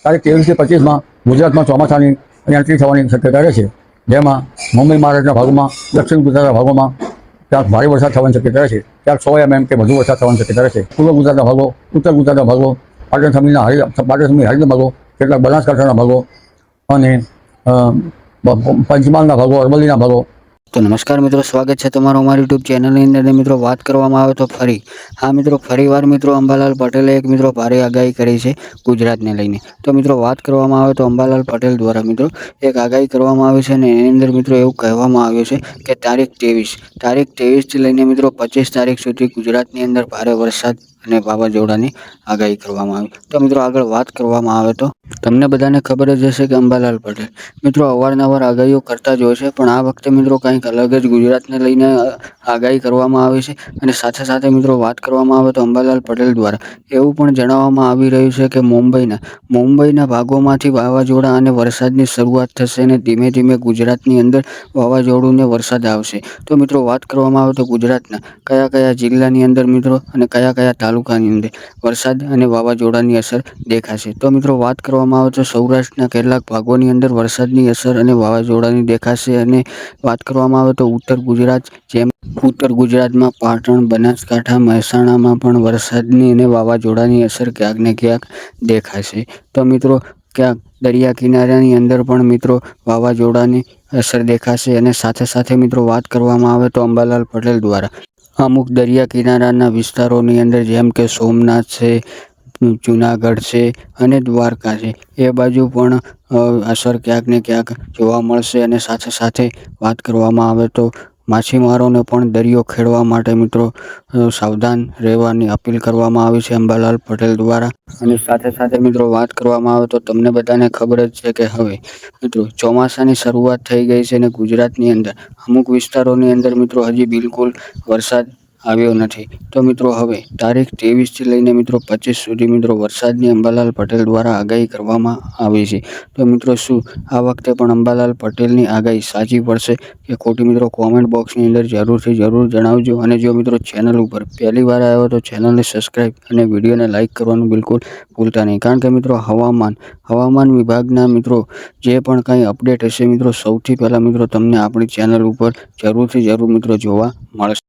તારીખ 23 થી 25 ગુજરાતમાં ચોમાસાની એન્ટ્રી થવાની શક્યતા રહેશે, જેમાં મુંબઈ મહારાષ્ટ્રના ભાગોમાં, દક્ષિણ ગુજરાતના ભાગોમાં ક્યાંક ભારે વરસાદ થવાની શક્યતા રહેશે, ક્યાંક 100 mm કે વધુ વરસાદ થવાની શક્યતા રહેશે. પૂર્વ ગુજરાતના ભાગો, ઉત્તર ગુજરાતના ભાગો, પાટણ સમીરના હારીના ભાગો, કેટલાક બનાસકાંઠાના ભાગો અને પંચમહાલના ભાગો, અરવલ્લીના ભાગો. તો નમસ્કાર મિત્રો, સ્વાગત છે તમારું અમારી યુટ્યુબ ચેનલની અંદર. મિત્રો વાત કરવામાં આવે તો ફરીવાર મિત્રો અંબાલાલ પટેલે એક મિત્રો ભારે આગાહી કરી છે ગુજરાતને લઈને. તો મિત્રો વાત કરવામાં આવે તો અંબાલાલ પટેલ દ્વારા મિત્રો એક આગાહી કરવામાં આવી છે અને એની અંદર મિત્રો એવું કહેવામાં આવ્યું છે કે તારીખ 23 થી લઈને મિત્રો 25 તારીખ સુધી ગુજરાતની અંદર ભારે વરસાદ અને વાવાઝોડાની આગાહી કરવામાં આવી. તો મિત્રો આગળ વાત કરવામાં આવે તો તમને બધાને ખબર જ હશે કે અંબાલાલ પટેલ મિત્રો અવારનવાર આગાહીઓ કરતા જ હોય છે, પણ આ વખતે મિત્રો કંઈક અલગ જ ગુજરાતને લઈને આગાહી કરવામાં આવી છે. અને સાથે સાથે મિત્રો વાત કરવામાં આવે તો અંબાલાલ પટેલ દ્વારા એવું પણ જણાવવામાં આવી રહ્યું છે કે મુંબઈના ભાગોમાંથી વાવાઝોડા અને વરસાદની શરૂઆત થશે અને ધીમે ધીમે ગુજરાતની અંદર વાવાઝોડું ને વરસાદ આવશે. તો મિત્રો વાત કરવામાં આવે તો ગુજરાતના કયા કયા જિલ્લાની અંદર મિત્રો અને કયા કયા તાલુકાની અંદર વરસાદ અને વાવાઝોડાની અસર દેખાશે. તો મિત્રો વાત કરવામાં આવે તો સૌરાષ્ટ્રના કેટલાક ભાગોની અંદર વરસાદની અસર અને વાવાઝોડાની દેખાશે. અને વાત કરવામાં આવે તો ઉત્તર ગુજરાતમાં પાટણ, બનાસકાંઠા, મહેસાણામાં પણ વરસાદની અને વાવાઝોડાની અસર ક્યાંક ને ક્યાંક દેખાશે. તો મિત્રો ક્યાંક દરિયા કિનારાની અંદર પણ મિત્રો વાવાઝોડાની અસર દેખાશે. અને સાથે સાથે મિત્રો વાત કરવામાં આવે તો અંબાલાલ પટેલ દ્વારા અમુક દરિયા કિનારાના વિસ્તારોની અંદર જેમ કે સોમનાથ છે, જુનાગઢ છે અને દ્વારકા છે, એ બાજુ પણ અસર ક્યાંક ને ક્યાંક જોવા મળશે. અને સાથે સાથે વાત કરવામાં આવે તો માછીમારોને પણ દરિયો ખેડવા માટે મિત્રો સાવધાન રહેવાની અપીલ કરવામાં આવી છે અંબાલાલ પટેલ દ્વારા. અને સાથે સાથે મિત્રો વાત કરવામાં આવે તો તમને બધાને ખબર જ છે કે હવે મિત્રો ચોમાસાની શરૂઆત થઈ ગઈ છે અને ગુજરાતની અંદર અમુક વિસ્તારોની અંદર મિત્રો હજી બિલકુલ વરસાદ આવ્યો નથી. તો મિત્રો હવે તારીખ 23 થી લઈને મિત્રો 25 સુધી મિત્રો વરસાદની અંબાલાલ પટેલ દ્વારા આગાહી કરવામાં આવી છે. તો મિત્રો શું આ વખતે પણ અંબાલાલ પટેલની આગાહી સાચી પડશે કે ખોટી મિત્રો કોમેન્ટ બોક્સની અંદર જરૂરથી જરૂર જણાવજો. અને જો મિત્રો ચેનલ ઉપર પહેલી વાર આવ્યો તો ચેનલને સબસ્ક્રાઈબ અને વિડીયોને લાઇક કરવાનું બિલકુલ ભૂલતા નહીં, કારણ કે મિત્રો હવામાન વિભાગના મિત્રો જે પણ કંઈ અપડેટ હશે મિત્રો સૌથી પહેલાં મિત્રો તમને આપણી ચેનલ ઉપર જરૂરથી જરૂર મિત્રો જોવા મળશે.